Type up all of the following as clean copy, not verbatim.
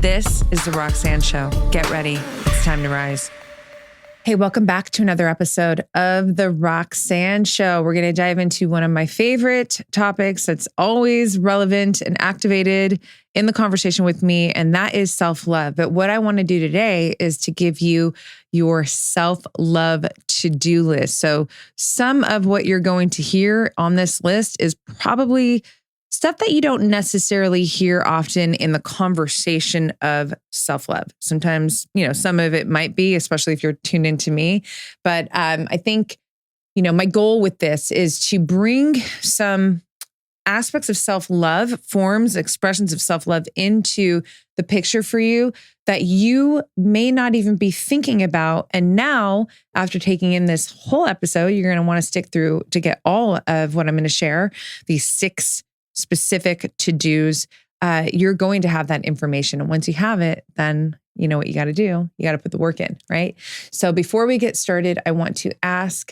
This is the Roxanne Show. Get ready. It's time to rise. Hey, welcome back to another episode of the Roxanne Show. We're going to dive into one of my favorite topics that's always relevant and activated in the conversation with me, and that is self-love. But what I want to do today is to give you your self-love to-do list. So some of what you're going to hear on this list is probably stuff that you don't necessarily hear often in the conversation of self-love. Sometimes, some of it might be, especially if you're tuned into me. But I think, my goal with this is to bring some aspects of self-love, forms, expressions of self-love into the picture for you that you may not even be thinking about. And now, after taking in this whole episode, you're going to want to stick through to get all of what I'm going to share, these 6 specific to-dos. You're going to have that information. And once you have it, then you know what you got to do. You got to put the work in, right? So before we get started, I want to ask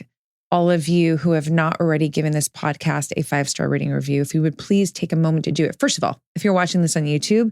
all of you who have not already given this podcast a 5-star rating review, if you would please take a moment to do it. First of all, if you're watching this on YouTube,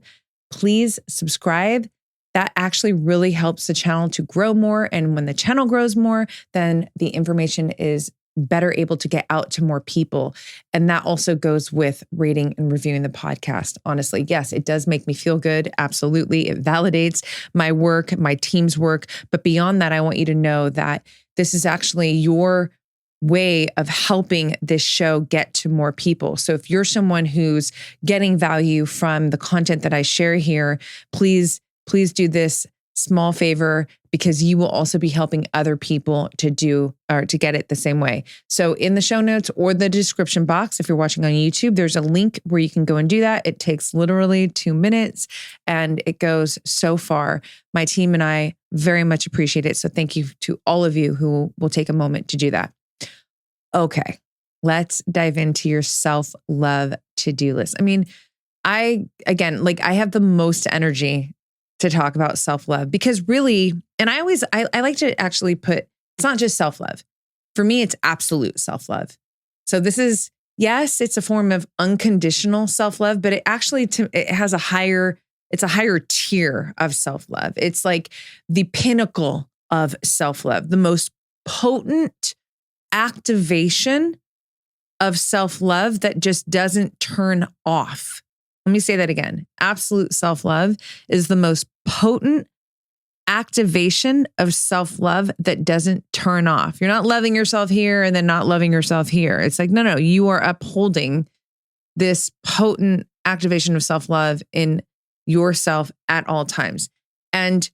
please subscribe. That actually really helps the channel to grow more. And when the channel grows more, then the information is better able to get out to more people. And that also goes with rating and reviewing the podcast. Honestly, yes, it does make me feel good. Absolutely. It validates my work, my team's work. But beyond that, I want you to know that this is actually your way of helping this show get to more people. So if you're someone who's getting value from the content that I share here, please do this small favor, because you will also be helping other people to do or to get it the same way. So in the show notes or the description box, if you're watching on YouTube, there's a link where you can go and do that. It takes literally 2 minutes and it goes so far. My team and I very much appreciate it. So thank you to all of you who will take a moment to do that. Okay, let's dive into your self-love to-do list. I mean, I have the most energy to talk about self-love because really, and I like to actually put, it's not just self-love. For me, it's absolute self-love. So this is, yes, it's a form of unconditional self-love, but it actually, it's a higher tier of self-love. It's like the pinnacle of self-love, the most potent activation of self-love that just doesn't turn off. Let me say that again. Absolute self-love is the most potent activation of self-love that doesn't turn off. You're not loving yourself here and then not loving yourself here. It's like, no, you are upholding this potent activation of self-love in yourself at all times. And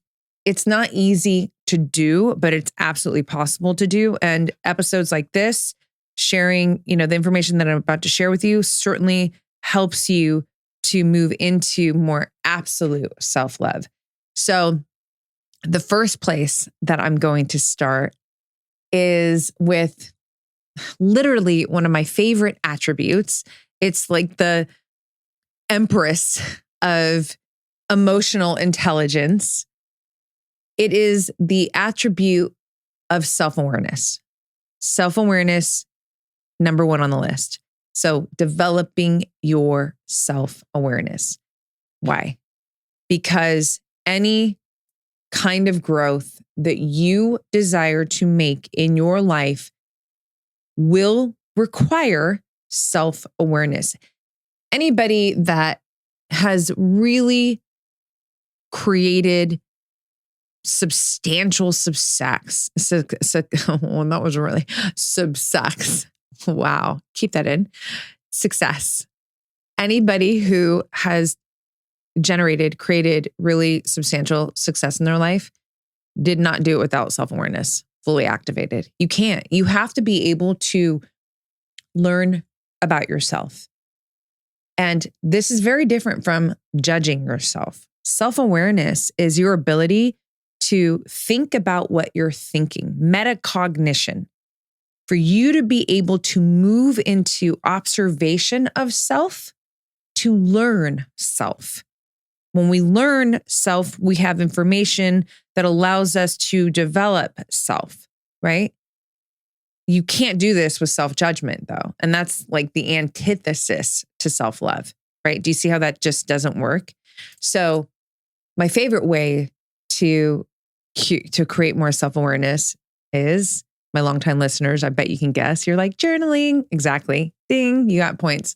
it's not easy to do, but it's absolutely possible to do. And episodes like this, sharing, the information that I'm about to share with you certainly helps you to move into more absolute self-love. So the first place that I'm going to start is with literally one of my favorite attributes. It's like the empress of emotional intelligence. It is the attribute of self-awareness. Self-awareness, number 1 on the list. So developing your self-awareness. Why? Because any kind of growth that you desire to make in your life will require self-awareness. Anybody that has really created substantial success. That was really success. Wow. Keep that in. Success. Anybody who has created really substantial success in their life did not do it without self-awareness fully activated. You can't. You have to be able to learn about yourself. And this is very different from judging yourself. Self-awareness is your ability to think about what you're thinking, metacognition, for you to be able to move into observation of self, to learn self. When we learn self, we have information that allows us to develop self, right? You can't do this with self-judgment though. And that's like the antithesis to self-love, right? Do you see how that just doesn't work? So my favorite way to create more self-awareness is, my longtime listeners, I bet you can guess, you're like, journaling. Exactly. Ding, you got points.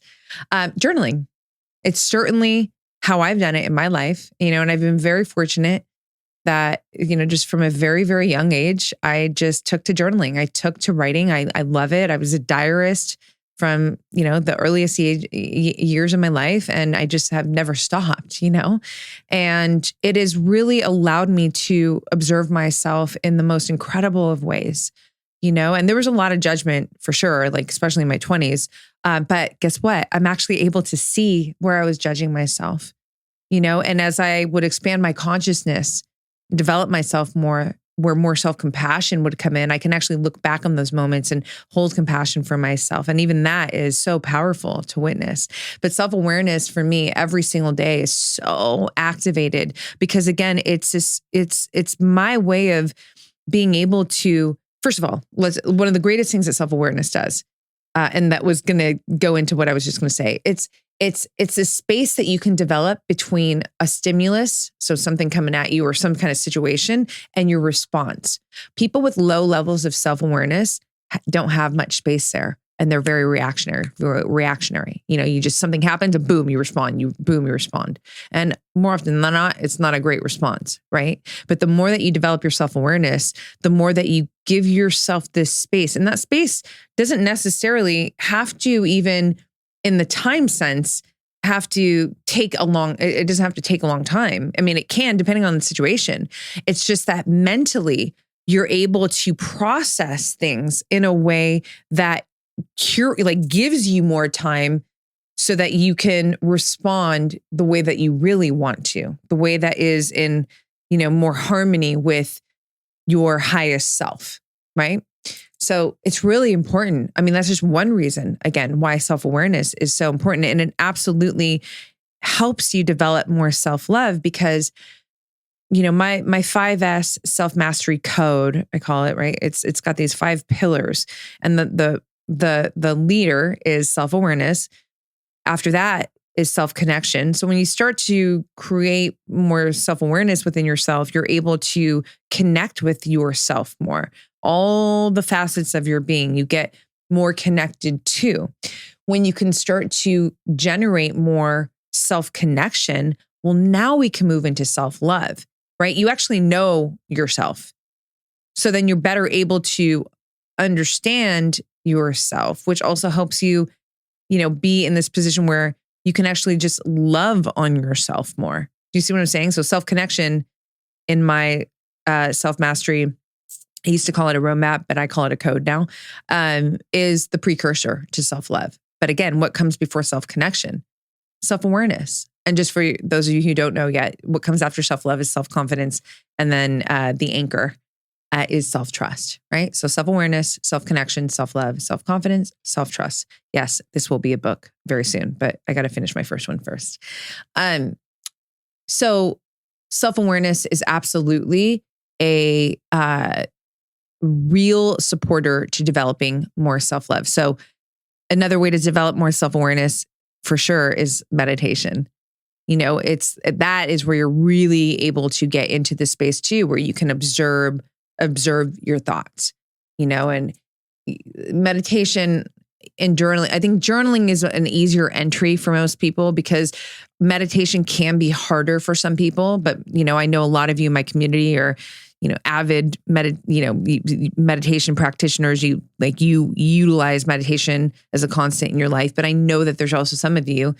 Journaling. It's certainly how I've done it in my life, and I've been very fortunate that, just from a very, very young age, I just took to journaling. I took to writing. I love it. I was a diarist from, the earliest years of my life, and I just have never stopped, and it has really allowed me to observe myself in the most incredible of ways. And there was a lot of judgment for sure, like especially in my 20s. But guess what? I'm actually able to see where I was judging myself, and as I would expand my consciousness, develop myself more, where more self-compassion would come in, I can actually look back on those moments and hold compassion for myself. And even that is so powerful to witness. But self-awareness for me every single day is so activated because, again, it's my way of being able to, first of all, one of the greatest things that self-awareness does, and that was going to go into what I was just going to say. It's a space that you can develop between a stimulus, so something coming at you or some kind of situation, and your response. People with low levels of self-awareness don't have much space there, and they're very reactionary. You just, something happens and boom, you respond. You respond. And more often than not, it's not a great response, right? But the more that you develop your self-awareness, the more that you give yourself this space. And that space doesn't necessarily have to, even in the time sense, have to take it doesn't have to take a long time. I mean, it can, depending on the situation. It's just that mentally you're able to process things in a way that gives you more time so that you can respond the way that you really want to, the way that is in, more harmony with your highest self, right? So it's really important. I mean, that's just one reason, again, why self-awareness is so important. And it absolutely helps you develop more self-love because, my 5S self-mastery code, I call it, right? It's got these 5 pillars, and the leader is self-awareness. After that is self-connection. So when you start to create more self-awareness within yourself, you're able to connect with yourself more. All the facets of your being, you get more connected to. When you can start to generate more self-connection, well, now we can move into self-love, right? You actually know yourself. So then you're better able to understand yourself, which also helps you, be in this position where you can actually just love on yourself more. Do you see what I'm saying? So self-connection in my self-mastery, I used to call it a roadmap, but I call it a code now, is the precursor to self-love. But again, what comes before self-connection? Self-awareness. And just for those of you who don't know yet, what comes after self-love is self-confidence. And then the anchor is self-trust, right? So self-awareness, self-connection, self-love, self-confidence, self-trust. Yes, this will be a book very soon, but I got to finish my first one first. So self-awareness is absolutely a real supporter to developing more self-love. So another way to develop more self-awareness for sure is meditation. That is where you're really able to get into the space too, where you can observe your thoughts, and meditation and journaling. I think journaling is an easier entry for most people because meditation can be harder for some people. But, I know a lot of you in my community are, avid meditation practitioners. You utilize meditation as a constant in your life. But I know that there's also some of you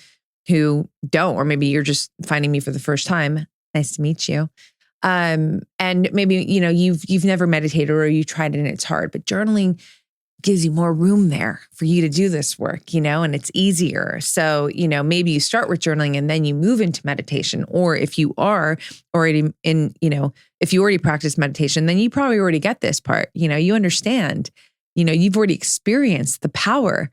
who don't, or maybe you're just finding me for the first time. Nice to meet you. And maybe, you've never meditated or you tried it and it's hard, but journaling gives you more room there for you to do this work, and it's easier. So, maybe you start with journaling and then you move into meditation. Or if you are already if you already practice meditation, then you probably already get this part, you understand, you've already experienced the power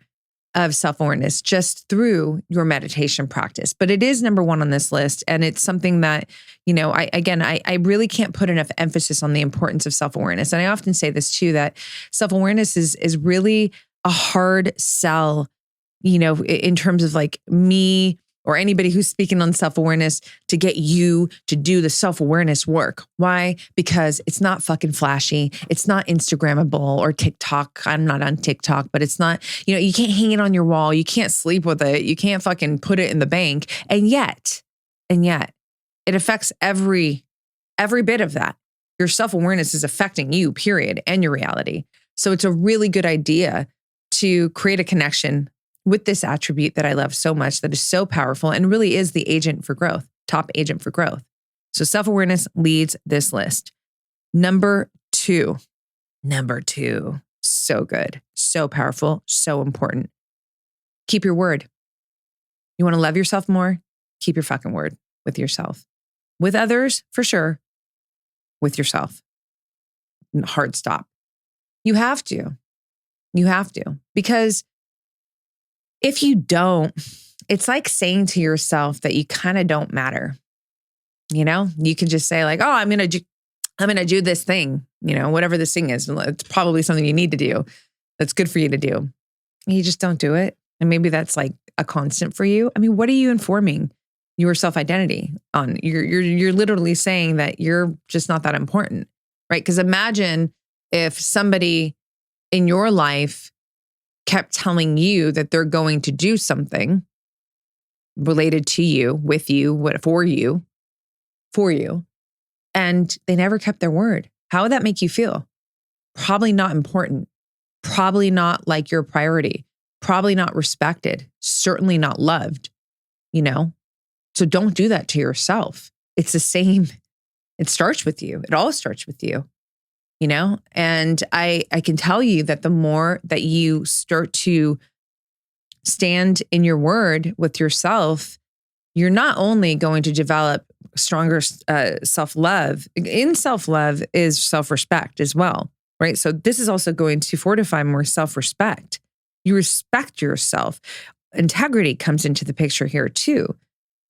of self-awareness just through your meditation practice. But it is number one on this list. And it's something that, I really can't put enough emphasis on the importance of self-awareness. And I often say this too, that self-awareness is really a hard sell, in terms of like me or anybody who's speaking on self-awareness to get you to do the self-awareness work. Why? Because it's not fucking flashy. It's not Instagrammable or TikTok. I'm not on TikTok, but it's not, you can't hang it on your wall. You can't sleep with it. You can't fucking put it in the bank. And yet, it affects every bit of that. Your self-awareness is affecting you, period, and your reality. So it's a really good idea to create a connection with this attribute that I love so much, that is so powerful and really is the agent for growth, top agent for growth. So self-awareness leads this list. Number two, so good, so powerful, so important. Keep your word. You want to love yourself more? Keep your fucking word with yourself. With others, for sure. With yourself. Hard stop. You have to. Because if you don't, it's like saying to yourself that you kind of don't matter. You can just say like, oh, I'm going to do this thing, whatever this thing is. It's probably something you need to do. That's good for you to do. And you just don't do it. And maybe that's like a constant for you. I mean, what are you informing your self-identity on? You're literally saying that you're just not that important, right? Because imagine if somebody in your life kept telling you that they're going to do something related to you, with you, for you, and they never kept their word. How would that make you feel? Probably not important. Probably not like your priority. Probably not respected. Certainly not loved, So don't do that to yourself. It's the same. It starts with you. It all starts with you. And I can tell you that the more that you start to stand in your word with yourself, you're not only going to develop stronger self-love. In self-love is self-respect as well, right? So this is also going to fortify more self-respect. You respect yourself. Integrity comes into the picture here too.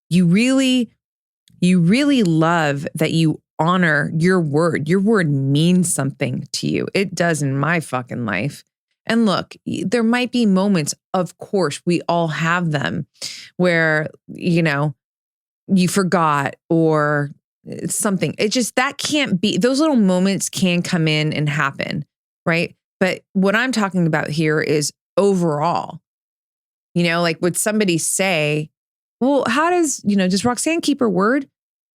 You really love that you honor your word. Your word means something to you. It does in my fucking life. And look, there might be moments, of course, we all have them where, you forgot or something. It just, that can't be, those little moments can come in and happen, right? But what I'm talking about here is overall, like would somebody say, well, how does Roxanne keep her word?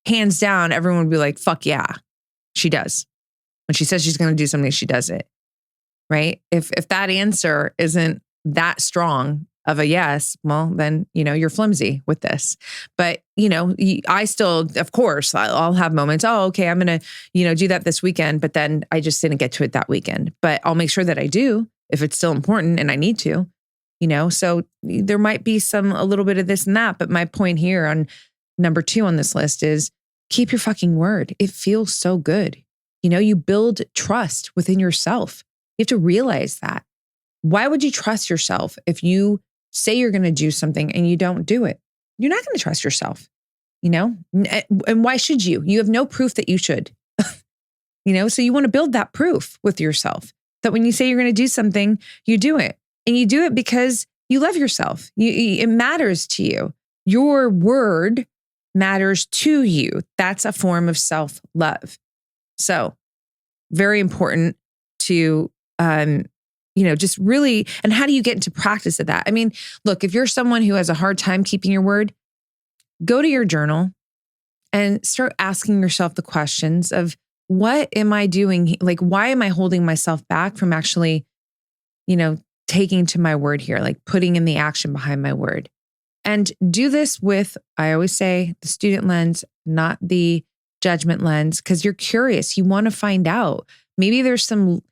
Hands down, everyone would be like, fuck yeah, she does. When she says she's going to do something, she does it, right? If that answer isn't that strong of a yes, well, then, you're flimsy with this. But, I still, of course, I'll have moments, oh, okay, I'm going to, do that this weekend, but then I just didn't get to it that weekend. But I'll make sure that I do if it's still important and I need to, so there might be a little bit of this and that. But my point here on number 2 on this list is keep your fucking word. It feels so good. You build trust within yourself. You have to realize that. Why would you trust yourself if you say you're going to do something and you don't do it? You're not going to trust yourself, And why should you? You have no proof that you should, So you want to build that proof with yourself that when you say you're going to do something, you do it. And you do it because you love yourself. It matters to you. Your word matters to you. That's a form of self-love. So very important to, just really, and how do you get into practice of that? I mean, look, if you're someone who has a hard time keeping your word, go to your journal and start asking yourself the questions of what am I doing? Like, why am I holding myself back from actually, taking to my word here, like putting in the action behind my word? And do this with, I always say, the student lens, not the judgment lens, because you're curious. You want to find out. Maybe there's some,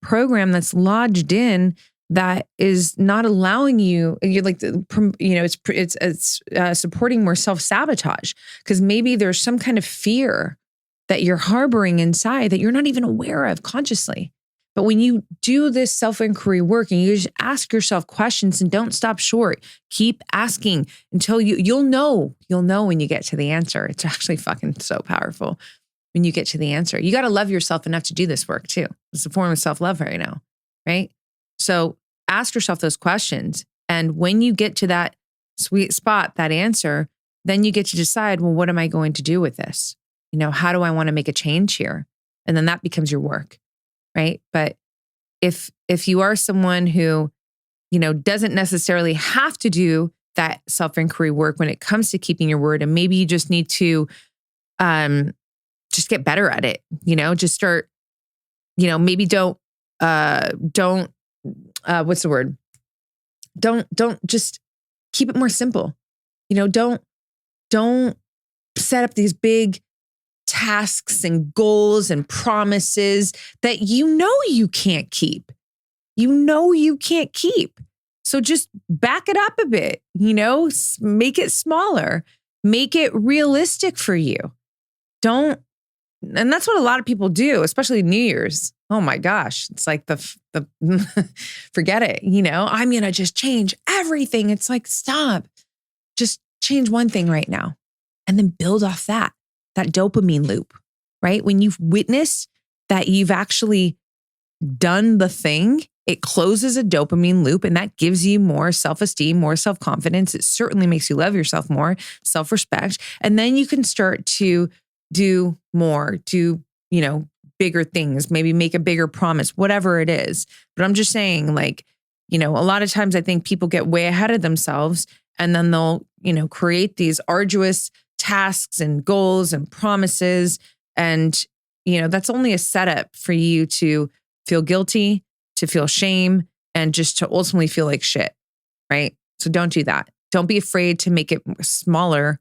program that's lodged in that is not allowing you. You're like, it's supporting more self-sabotage, because maybe there's some kind of fear that you're harboring inside that you're not even aware of consciously. But when you do this self-inquiry work and you just ask yourself questions and don't stop short, keep asking until you'll know when you get to the answer. It's actually fucking so powerful when you get to the answer. You got to love yourself enough to do this work too. It's a form of self-love right now, right? So ask yourself those questions. And when you get to that sweet spot, that answer, then you get to decide, well, what am I going to do with this? How do I want to make a change here? And then that becomes your work, right? But if you are someone who, doesn't necessarily have to do that self-inquiry work when it comes to keeping your word, and maybe you just need to just get better at it, just start, maybe don't what's the word? Don't just keep it more simple. Don't set up these big tasks and goals and promises that you can't keep. You can't keep. So just back it up a bit, make it smaller, make it realistic for you. And that's what a lot of people do, especially New Year's. Oh my gosh. It's like the forget it. I'm going to just change everything. It's like, stop, just change one thing right now and then build off that dopamine loop, right? When you've witnessed that you've actually done the thing, it closes a dopamine loop, and that gives you more self-esteem, more self-confidence. It certainly makes you love yourself more, self-respect. And then you can start to do more, bigger things, maybe make a bigger promise, whatever it is. But I'm just saying, a lot of times I think people get way ahead of themselves, and then they'll, create these arduous tasks and goals and promises. And, that's only a setup for you to feel guilty, to feel shame, and just to ultimately feel like shit, right? So don't do that. Don't be afraid to make it smaller,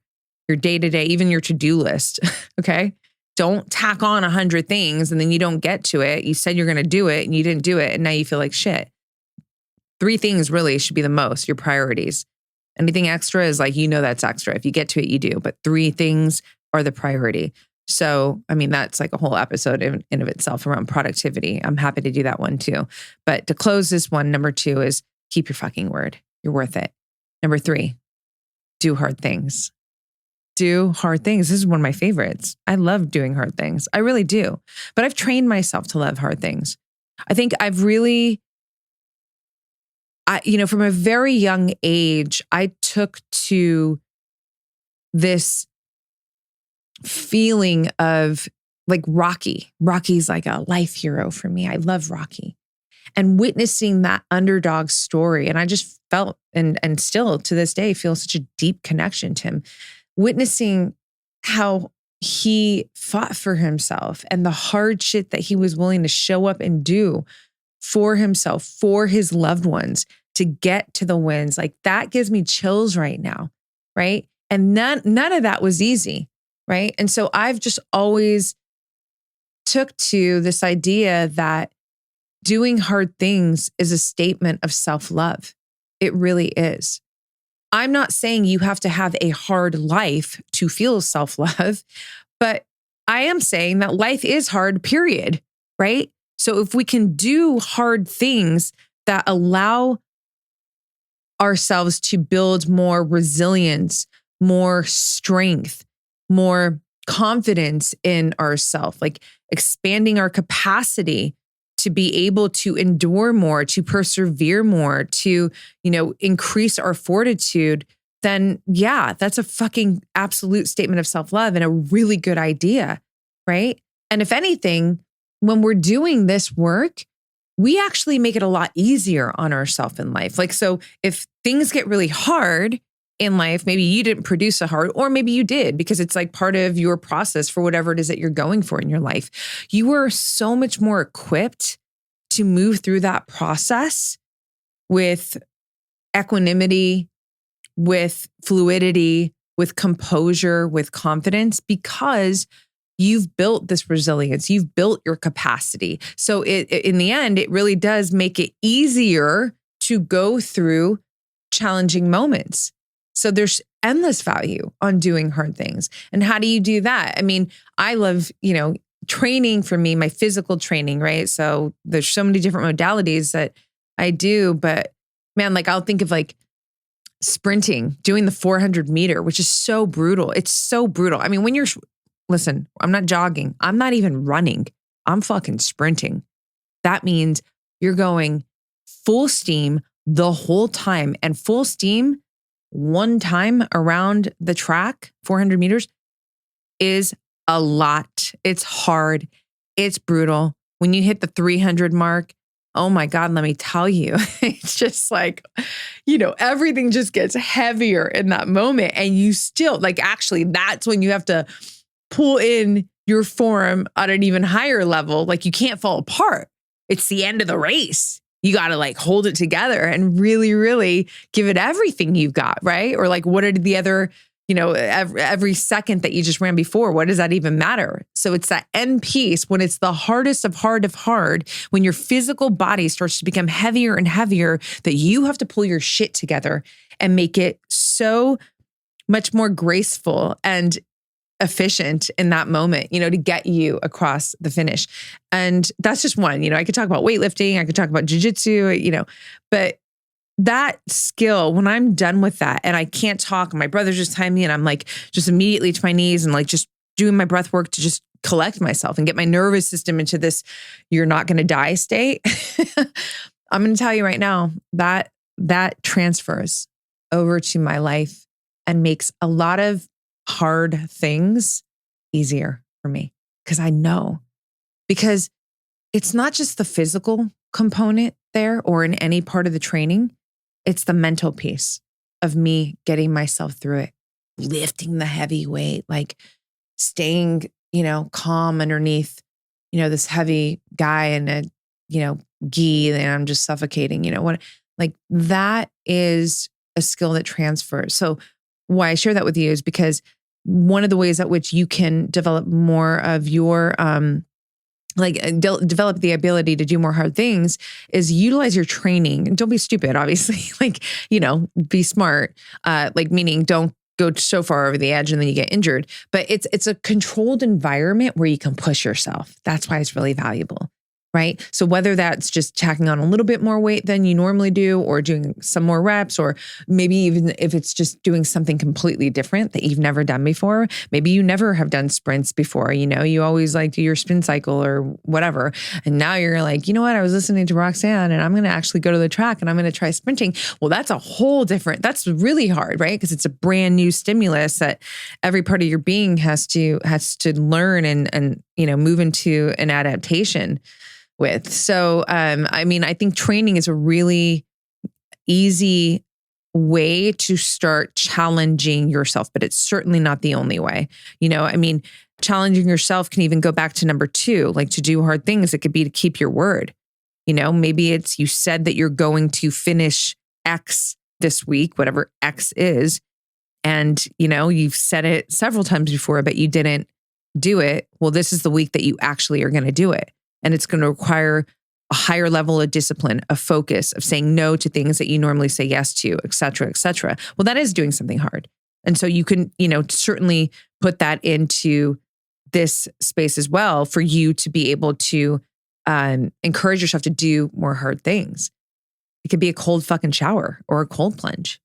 your day-to-day, even your to-do list, okay? Don't tack on 100 things and then you don't get to it. You said you're going to do it and you didn't do it, and now you feel like shit. 3 things really should be the most, your priorities. Anything extra is that's extra. If you get to it, you do. But 3 things are the priority. So, that's like a whole episode in of itself around productivity. I'm happy to do that one too. But to close this one, number 2 is keep your fucking word. You're worth it. Number 3, do hard things. Do hard things. This is one of my favorites. I love doing hard things. I really do. But I've trained myself to love hard things. I think I've really, from a very young age, I took to this feeling of like Rocky. Rocky's like a life hero for me. I love Rocky. And witnessing that underdog story. And I just felt, and still to this day, feel such a deep connection to him. Witnessing how he fought for himself and the hard shit that he was willing to show up and do for himself, for his loved ones, to get to the wins. Like, that gives me chills right now, right? And none of that was easy, right? And so I've just always took to this idea that doing hard things is a statement of self-love. It really is. I'm not saying you have to have a hard life to feel self-love, but I am saying that life is hard, period, right? So if we can do hard things that allow ourselves to build more resilience, more strength, more confidence in ourselves, like expanding our capacity to be able to endure more, to persevere more, to, increase our fortitude, then yeah, that's a fucking absolute statement of self-love and a really good idea, right? And if anything, when we're doing this work, we actually make it a lot easier on ourselves in life. Like, so if things get really hard in life, maybe you didn't produce a heart, or maybe you did because it's like part of your process for whatever it is that you're going for in your life. You are so much more equipped to move through that process with equanimity, with fluidity, with composure, with confidence, because you've built this resilience, you've built your capacity. So in the end, it really does make it easier to go through challenging moments. So there's endless value on doing hard things. And how do you do that? I mean, I love, training for me, my physical training, right? So there's so many different modalities that I do, but man, like I'll think of like sprinting, doing the 400 meter, which is so brutal. It's so brutal. I mean, listen, I'm not jogging. I'm not even running. I'm fucking sprinting. That means you're going full steam the whole time, and full steam one time around the track, 400 meters, is a lot. It's hard. It's brutal. When you hit the 300 mark, oh my God, let me tell you, it's just like, everything just gets heavier in that moment. And you still, actually, that's when you have to pull in your form at an even higher level. Like, you can't fall apart. It's the end of the race. You got to hold it together and really, really give it everything you've got, right? Or what are the other, every second that you just ran before, what does that even matter? So it's that end piece when it's the hardest of hard, when your physical body starts to become heavier and heavier, that you have to pull your shit together and make it so much more graceful and efficient in that moment, to get you across the finish. And that's just one, I could talk about weightlifting, I could talk about jujitsu, but that skill, when I'm done with that and I can't talk, my brother's just timing me and I'm just immediately to my knees and just doing my breath work to just collect myself and get my nervous system into this, you're not going to die state. I'm going to tell you right now that transfers over to my life and makes a lot of hard things easier for me because it's not just the physical component there or in any part of the training. It's the mental piece of me getting myself through it, lifting the heavy weight, staying, calm underneath, this heavy guy in a, gi and I'm just suffocating, that is a skill that transfers. So why I share that with you is because one of the ways at which you can develop more of your, develop the ability to do more hard things is utilize your training. And don't be stupid, obviously, be smart, meaning don't go so far over the edge and then you get injured. But it's a controlled environment where you can push yourself. That's why it's really valuable. Right? So whether that's just tacking on a little bit more weight than you normally do, or doing some more reps, or maybe even if it's just doing something completely different that you've never done before. Maybe you never have done sprints before, you always do your spin cycle or whatever. And now you're like, you know what? I was listening to Roxanne and I'm going to actually go to the track and I'm going to try sprinting. Well, that's that's really hard, right? Because it's a brand new stimulus that every part of your being has to learn and move into an adaptation with. So, I think training is a really easy way to start challenging yourself, but it's certainly not the only way. Challenging yourself can even go back to number 2, to do hard things. It could be to keep your word. Maybe it's you said that you're going to finish X this week, whatever X is. And, you've said it several times before, but you didn't do it. Well, this is the week that you actually are going to do it. And it's going to require a higher level of discipline, of focus, of saying no to things that you normally say yes to, et cetera, et cetera. Well, that is doing something hard. And so you can, certainly put that into this space as well for you to be able to encourage yourself to do more hard things. It could be a cold fucking shower or a cold plunge.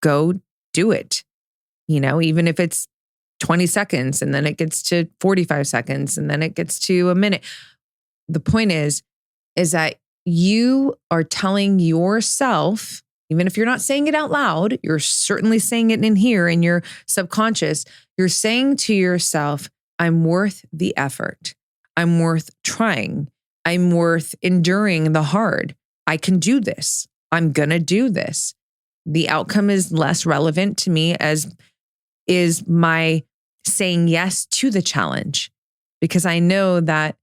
Go do it. Even if it's 20 seconds and then it gets to 45 seconds and then it gets to a minute. The point is that you are telling yourself, even if you're not saying it out loud, you're certainly saying it in here in your subconscious. You're saying to yourself, I'm worth the effort. I'm worth trying. I'm worth enduring the hard. I can do this. I'm going to do this. The outcome is less relevant to me as is my saying yes to the challenge, because I know that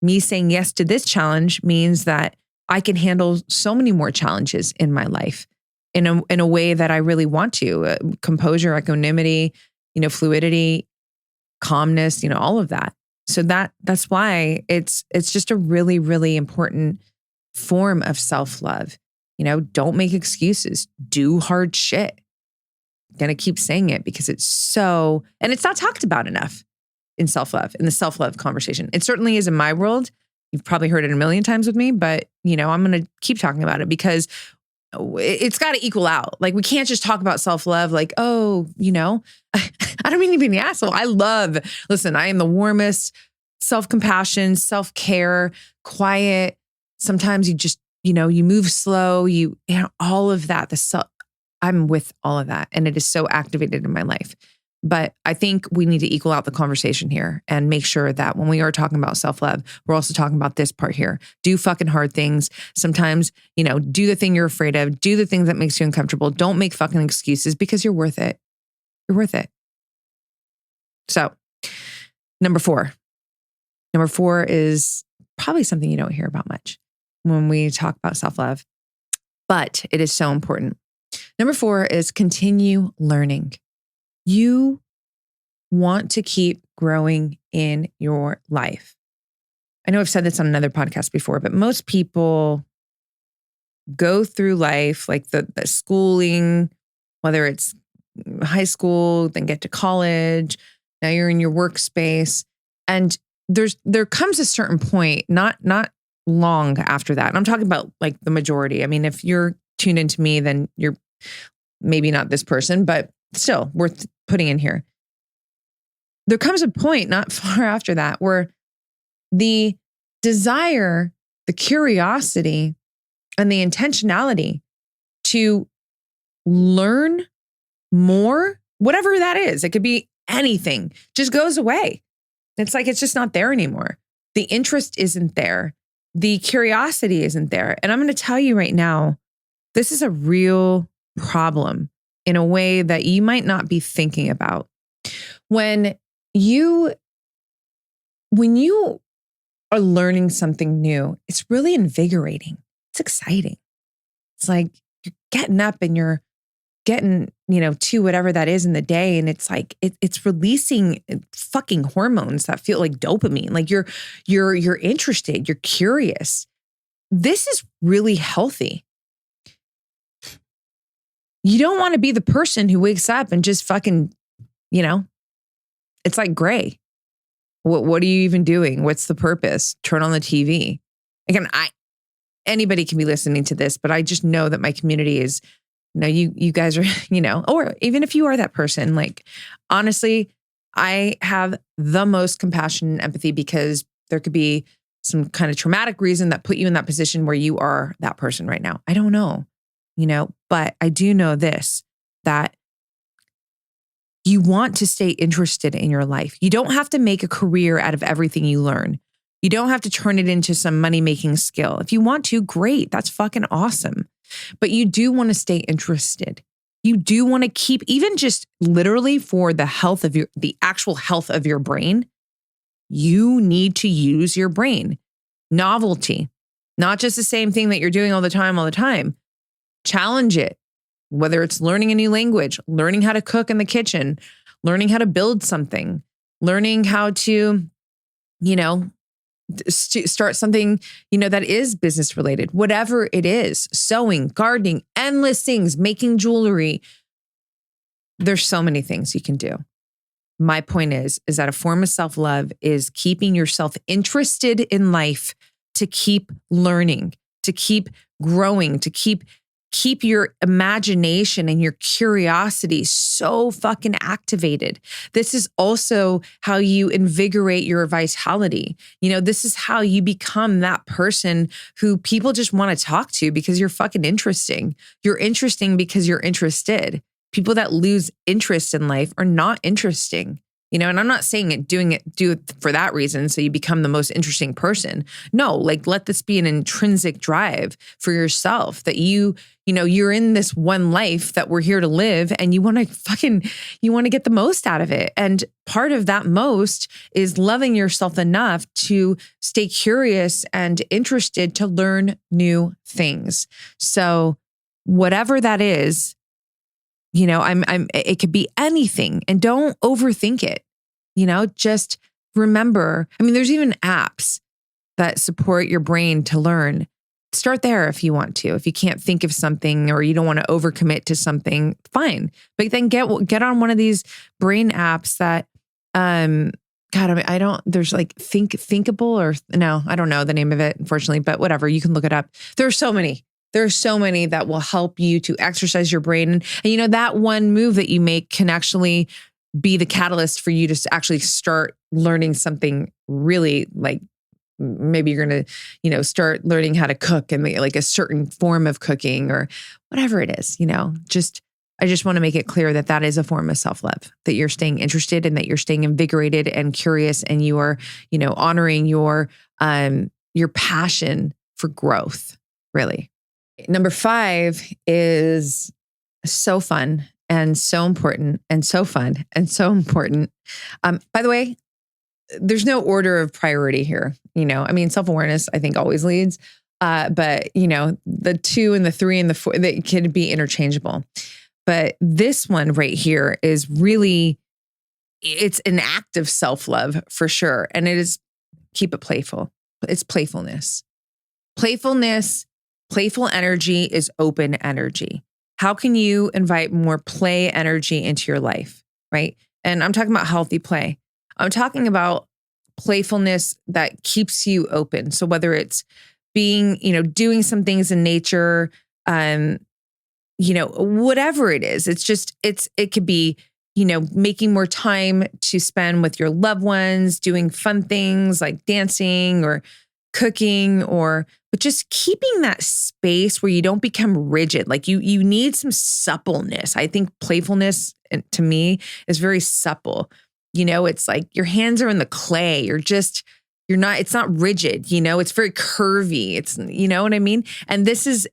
me saying yes to this challenge means that I can handle so many more challenges in my life in a way that I really want to. Composure, equanimity, fluidity, calmness, all of that. So that's why it's just a really, really important form of self-love. Don't make excuses. Do hard shit. I'm gonna keep saying it because it's not talked about enough in self-love, in the self-love conversation. It certainly is in my world. You've probably heard it a million times with me, but I'm going to keep talking about it because it's got to equal out. We can't just talk about self-love I don't mean to be an asshole. I am the warmest, self-compassion, self-care, quiet. Sometimes you just, you move slow, all of that. I'm with all of that. And it is so activated in my life. But I think we need to equal out the conversation here and make sure that when we are talking about self-love, we're also talking about this part here. Do fucking hard things. Sometimes, do the thing you're afraid of. Do the thing that makes you uncomfortable. Don't make fucking excuses because you're worth it. You're worth it. So, number four. Number four is probably something you don't hear about much when we talk about self-love, but it is so important. Number four is continue learning. You want to keep growing in your life. I know I've said this on another podcast before, but most people go through life like the schooling, whether it's high school, then get to college, now you're in your workspace, and there comes a certain point, not long after that. And I'm talking about like the majority. I mean, if you're tuned into me, then you're maybe not this person, but still worth putting in here. There comes a point not far after that where the desire, the curiosity, and the intentionality to learn more, whatever that is, it could be anything, just goes away. It's like it's just not there anymore. The interest isn't there. The curiosity isn't there. And I'm going to tell you right now, this is a real problem in a way that you might not be thinking about. When you are learning something new, it's really invigorating. It's exciting. It's like you're getting up and you're getting, to whatever that is in the day. And it's like, it's releasing fucking hormones that feel like dopamine. Like you're interested, you're curious. This is really healthy. You don't want to be the person who wakes up and just fucking, it's like gray. What are you even doing? What's the purpose? Turn on the TV. Again, anybody can be listening to this, but I just know that my community is, you guys are, or even if you are that person, like, honestly, I have the most compassion and empathy because there could be some kind of traumatic reason that put you in that position where you are that person right now. I don't know. But I do know this, that you want to stay interested in your life. You don't have to make a career out of everything you learn. You don't have to turn it into some money-making skill. If you want to, great. That's fucking awesome. But you do want to stay interested. You do want to keep, even just literally for the health of the actual health of your brain, you need to use your brain. Novelty, not just the same thing that you're doing all the time. Challenge it, whether it's learning a new language, learning how to cook in the kitchen, learning how to build something, learning how to, start something, that is business related, whatever it is, sewing, gardening, endless things, making jewelry. There's so many things you can do. My point is that a form of self-love is keeping yourself interested in life, to keep learning, to keep growing, to keep your imagination and your curiosity so fucking activated. This is also how you invigorate your vitality. This is how you become that person who people just want to talk to because you're fucking interesting. You're interesting because you're interested. People that lose interest in life are not interesting. And I'm not saying do it for that reason so you become the most interesting person. No, like, let this be an intrinsic drive for yourself that you're in this one life that we're here to live, and you want to get the most out of it. And part of that most is loving yourself enough to stay curious and interested to learn new things. So whatever that is, it could be anything, and don't overthink it. Just remember, there's even apps that support your brain to learn. Start there if you want to. If you can't think of something or you don't want to overcommit to something, fine. But then get on one of these brain apps that, there's like Thinkable or no, I don't know the name of it, unfortunately, but whatever, you can look it up. There are so many that will help you to exercise your brain. And that one move that you make can actually be the catalyst for you to actually start learning something really, like, maybe you're going to, start learning how to cook and like a certain form of cooking or whatever it is, just I just want to make it clear that that is a form of self-love, that you're staying interested and that you're staying invigorated and curious, and you are, honoring your passion for growth, really. Number 5 is so fun and so important and so fun and so important. By the way, there's no order of priority here. Self-awareness, I think, always leads. But the 2 and the 3 and the 4, they could be interchangeable. But this one right here is really, it's an act of self-love for sure. And it is, keep it playful. It's playfulness. Playful energy is open energy. How can you invite more play energy into your life, right? And I'm talking about healthy play. I'm talking about playfulness that keeps you open. So whether it's being, doing some things in nature, whatever it is, it could be, making more time to spend with your loved ones, doing fun things like dancing or cooking, but just keeping that space where you don't become rigid. Like you need some suppleness. I think playfulness, to me, is very supple. It's like your hands are in the clay. It's not rigid, it's very curvy. It's, you know what I mean? And this is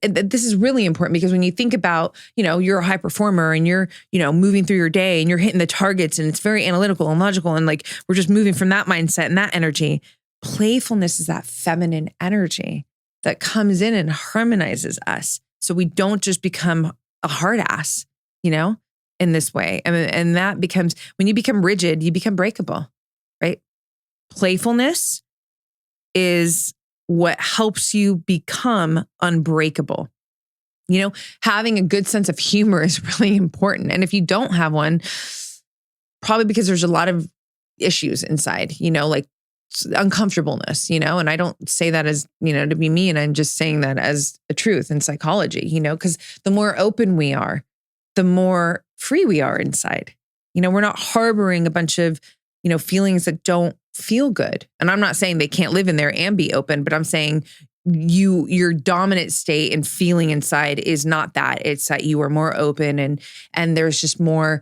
really important, because when you think about, you're a high performer and you're, moving through your day and you're hitting the targets, and it's very analytical and logical. And like, we're just moving from that mindset and that energy. Playfulness is that feminine energy that comes in and harmonizes us. So we don't just become a hard ass, in this way. And that becomes, when you become rigid, you become breakable, right? Playfulness is what helps you become unbreakable. Having a good sense of humor is really important. And if you don't have one, probably because there's a lot of issues inside, like uncomfortableness, and I don't say that as, to be mean. I'm just saying that as a truth in psychology, because the more open we are, the more free we are inside. We're not harboring a bunch of, feelings that don't feel good. And I'm not saying they can't live in there and be open, but I'm saying your dominant state and feeling inside is not that. It's that you are more open and there's just more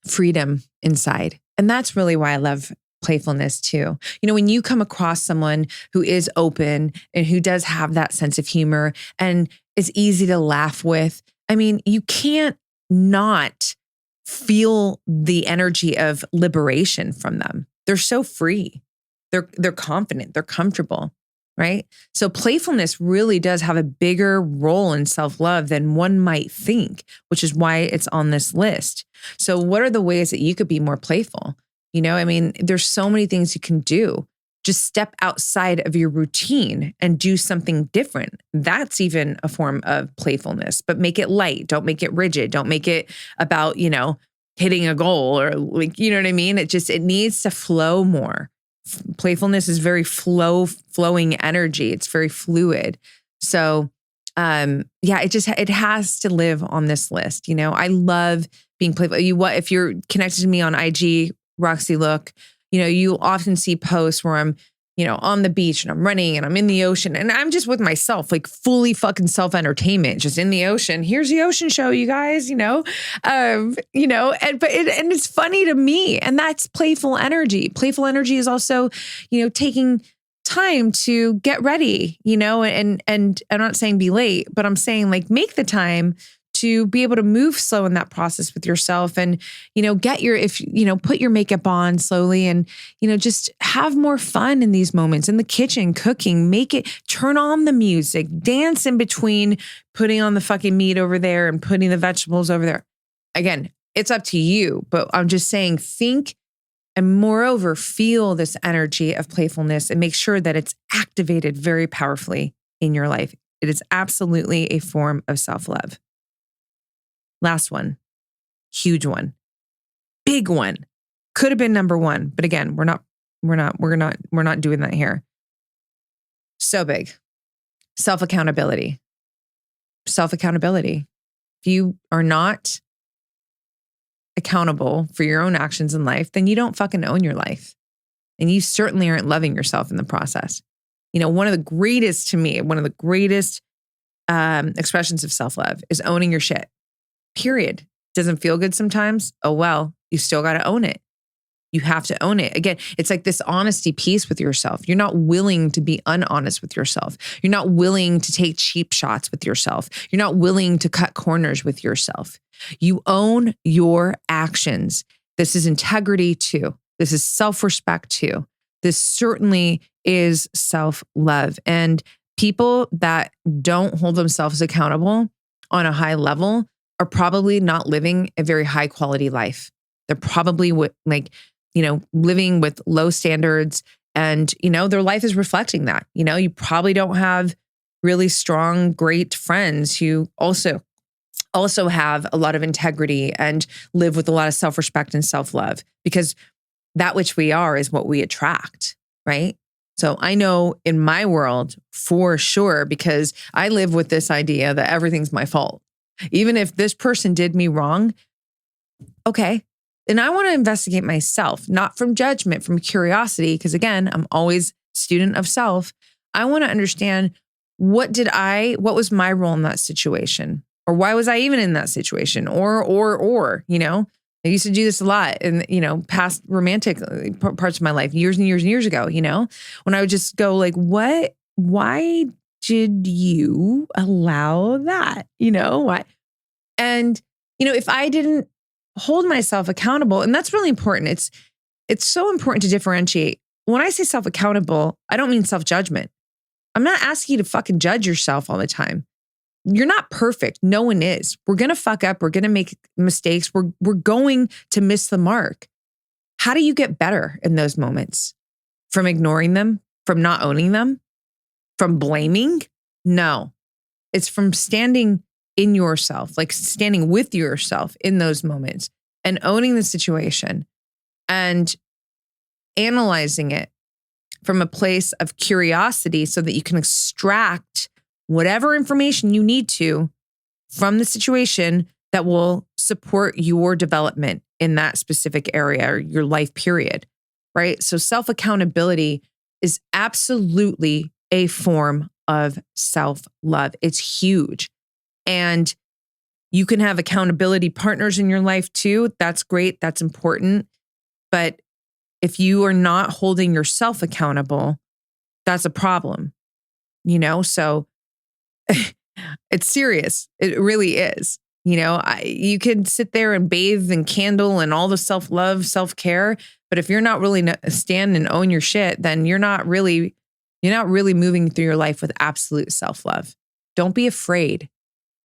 freedom inside. And that's really why I love playfulness too. When you come across someone who is open and who does have that sense of humor and is easy to laugh with, you can't not feel the energy of liberation from them. They're so free. They're confident. They're comfortable, right? So playfulness really does have a bigger role in self-love than one might think, which is why it's on this list. So what are the ways that you could be more playful? There's so many things you can do. Just step outside of your routine and do something different. That's even a form of playfulness, but make it light. Don't make it rigid. Don't make it about, hitting a goal or like, you know what I mean? It needs to flow more. Playfulness is very flowing energy. It's very fluid. So, it has to live on this list. I love being playful. If you're connected to me on IG, Roxy Look, you often see posts where I'm, on the beach and I'm running and I'm in the ocean and I'm just with myself, like fully fucking self-entertainment, just in the ocean. Here's the ocean show, you guys, and it's funny to me. And that's playful energy. Playful energy is also, taking time to get ready, and I'm not saying be late, but I'm saying like make the time to be able to move slow in that process with yourself and, put your makeup on slowly and, just have more fun in these moments in the kitchen, cooking, turn on the music, dance in between putting on the fucking meat over there and putting the vegetables over there. Again, it's up to you, but I'm just saying, think and moreover, feel this energy of playfulness and make sure that it's activated very powerfully in your life. It is absolutely a form of self-love. Last one, huge one, big one, could have been number 1, but again, we're not doing that here. So big, self-accountability. If you are not accountable for your own actions in life, then you don't fucking own your life, and you certainly aren't loving yourself in the process. One of the greatest expressions of self-love is owning your shit. period. Doesn't feel good sometimes. Oh, well, you still got to own it. You have to own it. Again, it's like this honesty piece with yourself. You're not willing to be unhonest with yourself. You're not willing to take cheap shots with yourself. You're not willing to cut corners with yourself. You own your actions. This is integrity too. This is self-respect too. This certainly is self-love. And people that don't hold themselves accountable on a high level are probably not living a very high quality life. They're probably living with low standards, and, their life is reflecting that. You probably don't have really strong, great friends who also have a lot of integrity and live with a lot of self-respect and self-love, because that which we are is what we attract, right? So I know in my world for sure, because I live with this idea that everything's my fault. Even if this person did me wrong, okay, and I want to investigate myself, not from judgment, from curiosity, because again, I'm always student of self. I want to understand what was my role in that situation? Or why was I even in that situation? Or, I used to do this a lot in, past romantic parts of my life, years and years and years ago, when I would just go like, why did you allow that? Why? And, if I didn't hold myself accountable, and that's really important. It's so important to differentiate. When I say self-accountable, I don't mean self-judgment. I'm not asking you to fucking judge yourself all the time. You're not perfect. No one is. We're going to fuck up. We're going to make mistakes. We're going to miss the mark. How do you get better in those moments? From ignoring them? From not owning them? From blaming? No. It's from standing in yourself, like standing with yourself in those moments and owning the situation and analyzing it from a place of curiosity so that you can extract whatever information you need to from the situation that will support your development in that specific area or your life period, right? So self-accountability is absolutely a form of self-love. It's huge. And you can have accountability partners in your life too. That's great. That's important. But if you are not holding yourself accountable, that's a problem, So it's serious. It really is. You can sit there and bathe and candle and all the self-love, self-care, but if you're not really stand and own your shit, then you're not really moving through your life with absolute self-love. Don't be afraid.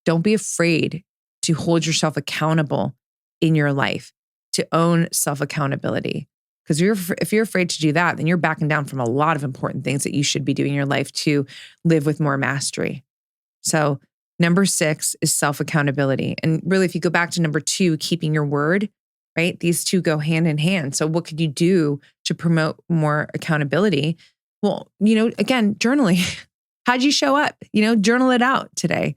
Don't be afraid to hold yourself accountable in your life, to own self-accountability. Because if you're afraid to do that, then you're backing down from a lot of important things that you should be doing in your life to live with more mastery. So number 6 is self-accountability. And really, if you go back to number 2, keeping your word, right? These two go hand in hand. So what could you do to promote more accountability? Well, again, journaling. How'd you show up? Journal it out today.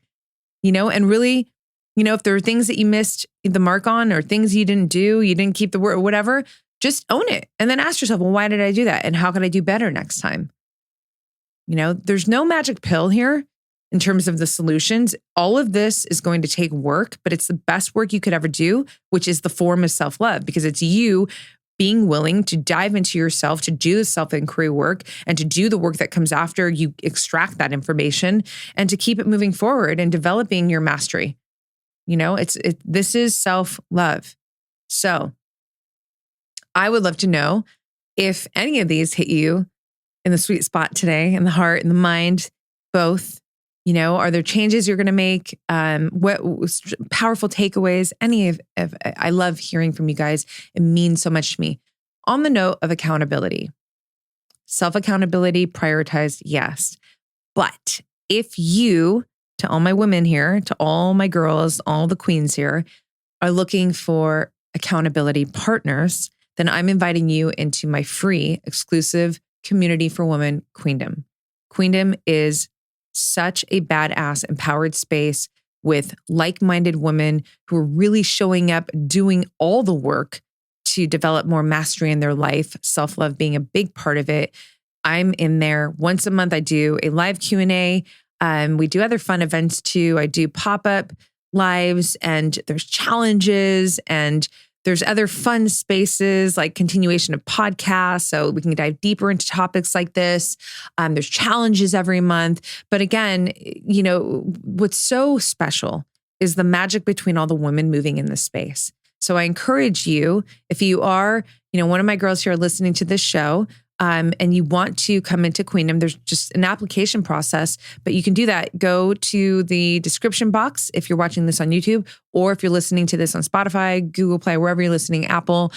And really, if there are things that you missed the mark on or things you didn't do, you didn't keep the word or whatever, just own it. And then ask yourself, well, why did I do that? And how can I do better next time? There's no magic pill here in terms of the solutions. All of this is going to take work, but it's the best work you could ever do, which is the form of self-love, because it's you being willing to dive into yourself, to do the self-inquiry work and to do the work that comes after you extract that information and to keep it moving forward and developing your mastery. This is self-love. So I would love to know if any of these hit you in the sweet spot today, in the heart, in the mind, both. Are there changes you're going to make? What powerful takeaways? I love hearing from you guys. It means so much to me. On the note of accountability, self-accountability prioritized, yes. But if you, to all my women here, to all my girls, all the queens here, are looking for accountability partners, then I'm inviting you into my free exclusive community for women, Queendom. Queendom is such a badass, empowered space with like-minded women who are really showing up, doing all the work to develop more mastery in their life, self-love being a big part of it. I'm in there once a month. I do a live Q&A. We do other fun events too. I do pop-up lives, and there's challenges, and there's other fun spaces like continuation of podcasts, so we can dive deeper into topics like this. There's challenges every month. But again, what's so special is the magic between all the women moving in this space. So I encourage you, if you are, one of my girls here listening to this show, and you want to come into Queendom, there's just an application process, but you can do that. Go to the description box if you're watching this on YouTube, or if you're listening to this on Spotify, Google Play, wherever you're listening, Apple,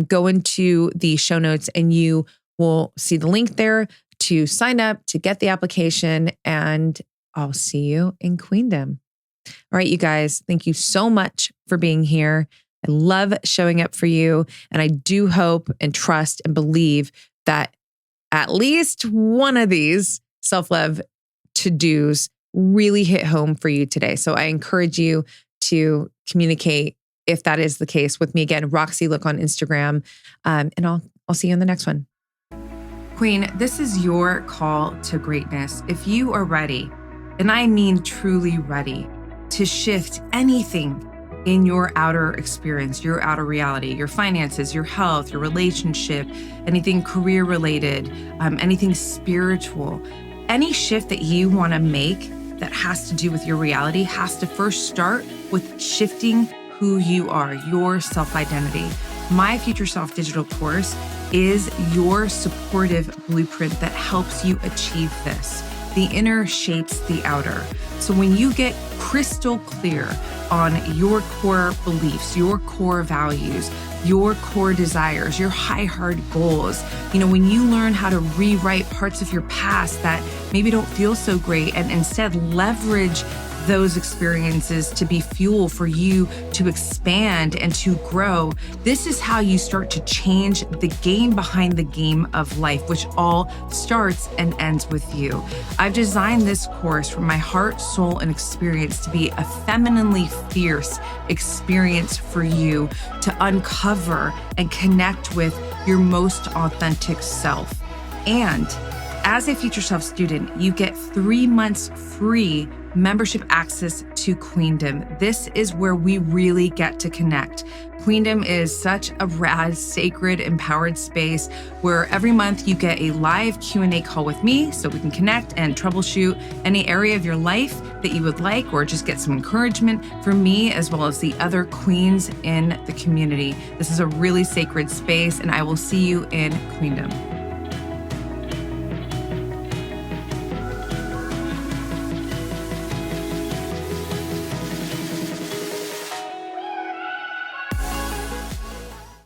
go into the show notes and you will see the link there to sign up, to get the application, and I'll see you in Queendom. All right, you guys, thank you so much for being here. I love showing up for you. And I do hope and trust and believe that at least one of these self-love to-dos really hit home for you today. So I encourage you to communicate if that is the case with me. Again, Roxy Look on Instagram. And I'll see you in the next one. Queen, this is your call to greatness. If you are ready, and I mean truly ready, to shift anything in your outer experience, your outer reality, your finances, your health, your relationship, anything career related, anything spiritual, any shift that you want to make that has to do with your reality has to first start with shifting who you are, your self-identity. My Future Self digital course is your supportive blueprint that helps you achieve this. The inner shapes the outer. So when you get crystal clear on your core beliefs, your core values, your core desires, your high heart goals, when you learn how to rewrite parts of your past that maybe don't feel so great and instead leverage those experiences to be fuel for you to expand and to grow, this is how you start to change the game behind the game of life, which all starts and ends with you. I've designed this course from my heart, soul, and experience to be a femininely fierce experience for you to uncover and connect with your most authentic self. And as a Future Self student, you get 3 months free membership access to Queendom. This is where we really get to connect. Queendom is such a rad, sacred, empowered space where every month you get a live Q&A call with me so we can connect and troubleshoot any area of your life that you would like, or just get some encouragement from me as well as the other queens in the community. This is a really sacred space, and I will see you in Queendom.